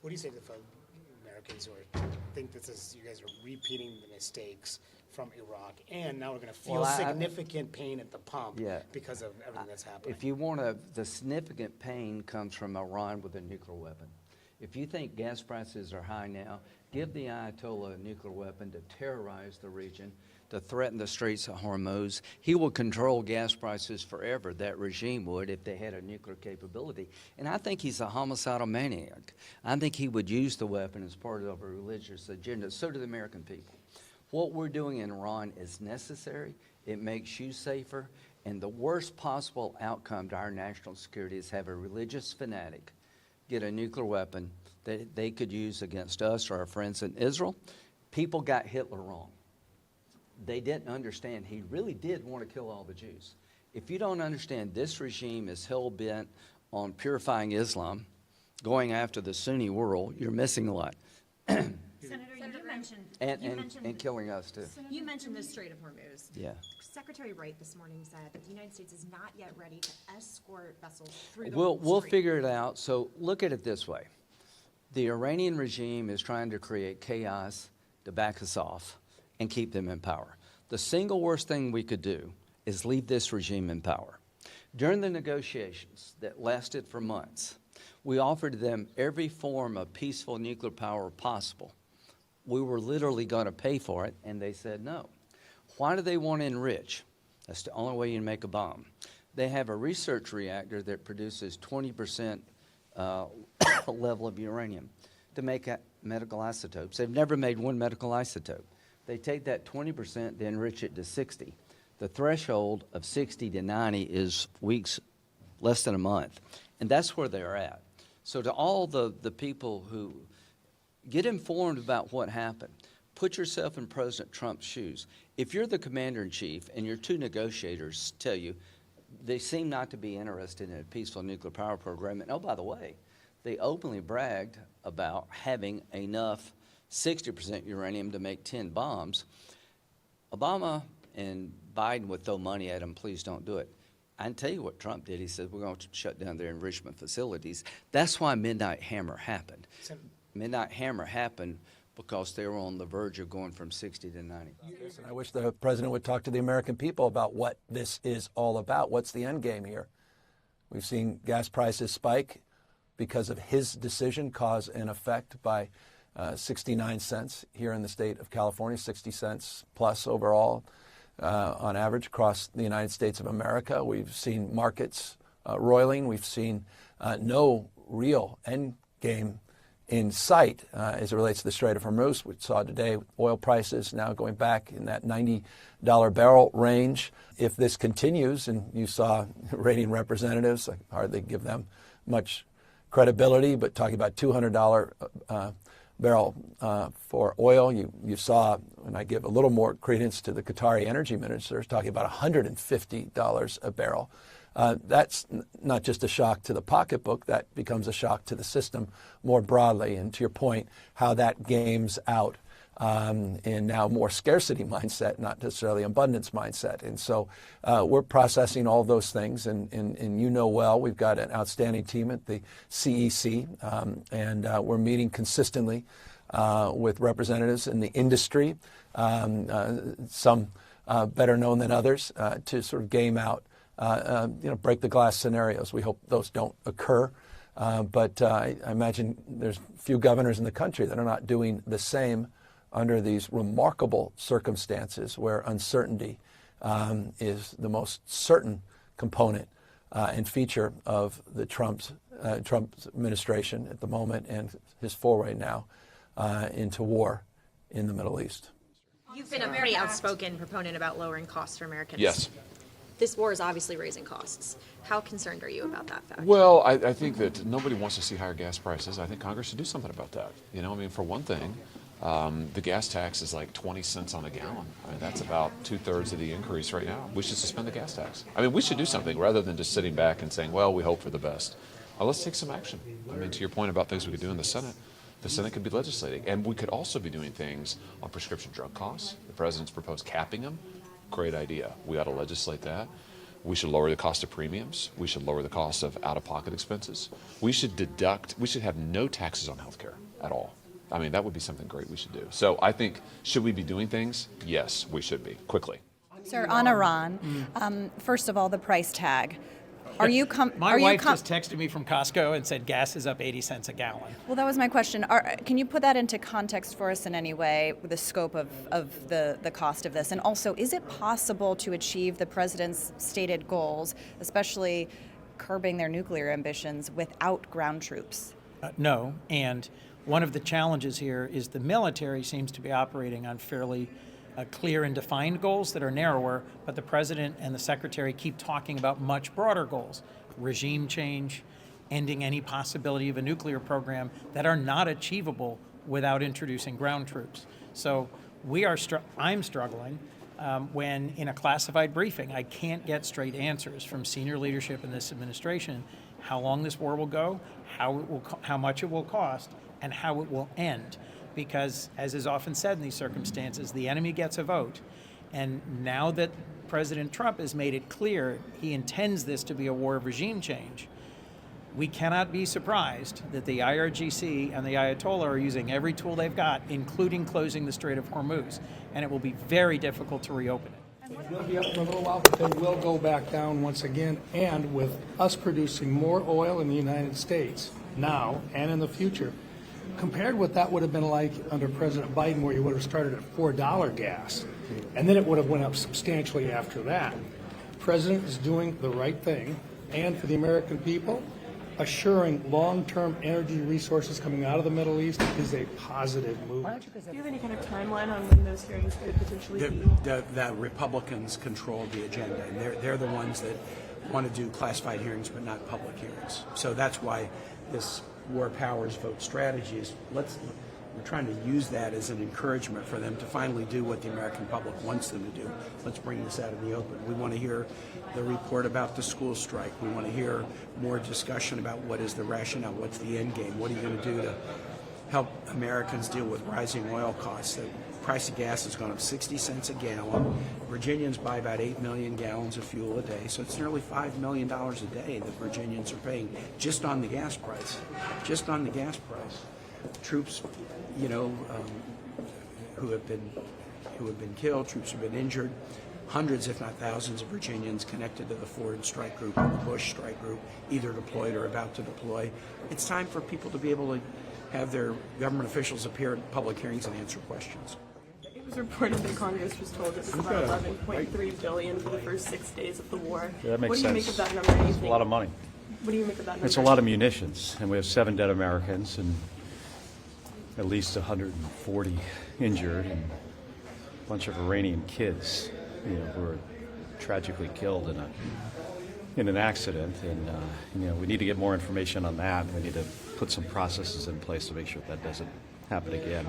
What do you say to the Americans who think you guys are repeating the mistakes from Iraq, and now we're going to feel significant pain at the pump because of everything that's happening? If you want the significant pain comes from Iran with a nuclear weapon. If you think gas prices are high now, give the Ayatollah a nuclear weapon to terrorize the region, to threaten the Straits of Hormuz. He will control gas prices forever, that regime would, if they had a nuclear capability. And I think he's a homicidal maniac. I think he would use the weapon as part of a religious agenda. So do the American people. What we're doing in Iran is necessary. It makes you safer. And the worst possible outcome to our national security is have a religious fanatic get a nuclear weapon that they could use against us or our friends in Israel. People got Hitler wrong. They didn't understand he really did want to kill all the Jews. If you don't understand this regime is hell-bent on purifying Islam, going after the Sunni world, you're missing a lot. Senator, you mentioned... And killing us, too. You mentioned the Strait of Hormuz. Yeah. Secretary Wright this morning said that the United States is not yet ready to escort vessels through the We'll Strait. figure it out. So look at it this way. The Iranian regime is trying to create chaos to back us off and keep them in power. The single worst thing we could do is leave this regime in power. During the negotiations that lasted for months, we offered them every form of peaceful nuclear power possible. We were literally going to pay for it, and they said no. Why do they want to enrich? That's the only way you can make a bomb. They have a research reactor that produces 20% level of uranium to make medical isotopes. They've never made one medical isotope. They take that 20%, they enrich it to 60. The threshold of 60 to 90 is weeks, less than a month. And that's where they're at. So to all the people who get informed about what happened, put yourself in President Trump's shoes. If you're the commander-in-chief and your two negotiators tell you they seem not to be interested in a peaceful nuclear power program, and oh, by the way, they openly bragged about having enough 60% uranium to make 10 bombs. Obama and Biden would throw money at them, please don't do it. I can tell you what Trump did. He said, we're going to shut down their enrichment facilities. That's why Midnight Hammer happened. Midnight Hammer happened because they were on the verge of going from 60 to 90. I wish the president would talk to the American people about what this is all about. What's the end game here? We've seen gas prices spike because of his decision, cause and effect by 69 cents here in the state of California, 60 cents plus overall on average across the United States of America. We've seen markets roiling. We've seen no real end game in sight as it relates to the Strait of Hormuz. We saw today oil prices now going back in that $90 barrel range. If this continues, and you saw rating representatives, I hardly give them much credibility, but talking about $200 barrel for oil. You saw, and I give a little more credence to the Qatari energy minister, talking about $150 a barrel. That's not just a shock to the pocketbook, that becomes a shock to the system more broadly. And to your point, how that games out in now more scarcity mindset, not necessarily abundance mindset. And so we're processing all those things. And you know well, we've got an outstanding team at the CEC, and we're meeting consistently with representatives in the industry, some better known than others, to sort of game out break the glass scenarios. We hope those don't occur. But I imagine there's few governors in the country that are not doing the same under these remarkable circumstances where uncertainty is the most certain component and feature of the Trump's administration at the moment and his foray now into war in the Middle East. You've been a very outspoken proponent about lowering costs for Americans. Yes. This war is obviously raising costs. How concerned are you about that fact? Well, I think that nobody wants to see higher gas prices. I think Congress should do something about that. You know, I mean, for one thing, the gas tax is like 20 cents on a gallon. I mean, that's about 2/3 of the increase right now. We should suspend the gas tax. I mean, we should do something rather than just sitting back and saying, well, we hope for the best. Let's take some action. I mean, to your point about things we could do in the Senate could be legislating. And we could also be doing things on prescription drug costs. The president's proposed capping them. Great idea. We ought to legislate that. We should lower the cost of premiums. We should lower the cost of out-of-pocket expenses. We should have no taxes on health care at all. I mean, that would be something great we should do. So I think, should we be doing things? Yes, we should be, quickly. Sir, on Iran, first of all, the price tag. My wife just texted me from Costco and said gas is up 80 cents a gallon. Well, that was my question. Can you put that into context for us in any way, the scope of the cost of this? And also, is it possible to achieve the president's stated goals, especially curbing their nuclear ambitions, without ground troops? No, and one of the challenges here is the military seems to be operating on fairly clear and defined goals that are narrower, but the president and the secretary keep talking about much broader goals: regime change, ending any possibility of a nuclear program, that are not achievable without introducing ground troops. So I'm struggling when in a classified briefing I can't get straight answers from senior leadership in this administration how long this war will go, how much it will cost, and how it will end. Because, as is often said in these circumstances, the enemy gets a vote. And now that President Trump has made it clear he intends this to be a war of regime change, we cannot be surprised that the IRGC and the Ayatollah are using every tool they've got, including closing the Strait of Hormuz. And it will be very difficult to reopen it. It will be up for a little while, but they will go back down once again. And with us producing more oil in the United States now and in the future, compared to what that would have been like under President Biden, where you would have started at $4 gas, and then it would have went up substantially after that. The president is doing the right thing, and for the American people, assuring long-term energy resources coming out of the Middle East is a positive move. Do you have any kind of timeline on when those hearings could potentially be? The Republicans control the agenda, and they're the ones that want to do classified hearings but not public hearings. So that's why this war powers vote strategy is we're trying to use that as an encouragement for them to finally do what the American public wants them to do. Let's bring this out in the open. We want to hear the report about the school strike. We want to hear more discussion about what is the rationale, what's the end game, what are you going to do to help Americans deal with rising oil costs. The price of gas has gone up 60 cents a gallon. Virginians buy about 8 million gallons of fuel a day, so it's nearly $5 million a day that Virginians are paying just on the gas price. Just on the gas price. Troops, who have been killed, troops who have been injured. Hundreds, if not thousands, of Virginians connected to the Ford strike group or the Bush strike group, either deployed or about to deploy. It's time for people to be able to have their government officials appear at public hearings and answer questions. It was reported that Congress was told it was about $11.3 billion for the first 6 days of the war. Yeah, that makes what do you sense. make of that number? It's a lot of money. What do you make of that number? It's a lot of munitions, and we have 7 dead Americans and at least 140 injured, and a bunch of Iranian kids, who were tragically killed in an accident. And we need to get more information on that. We need to put some processes in place to make sure that doesn't happen again.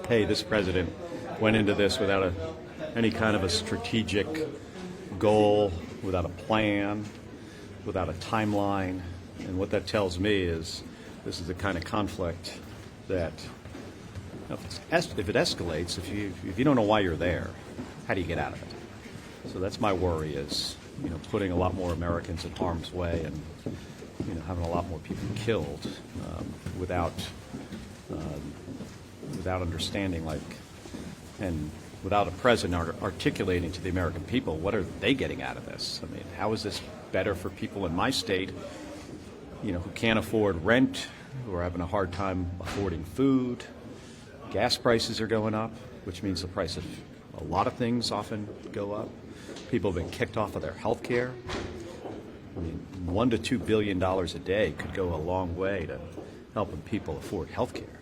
Hey, this president went into this without any kind of a strategic goal, without a plan, without a timeline. And what that tells me is this is the kind of conflict that if it escalates, if you don't know why you're there, how do you get out of it? So that's my worry, is putting a lot more Americans in harm's way and having a lot more people killed without understanding, and without a president articulating to the American people what are they getting out of this. I mean, how is this better for people in my state, who can't afford rent, who are having a hard time affording food? Gas prices are going up, which means the price of a lot of things often go up. People have been kicked off of their health care. I mean, $1 to $2 billion a day could go a long way to helping people afford health care.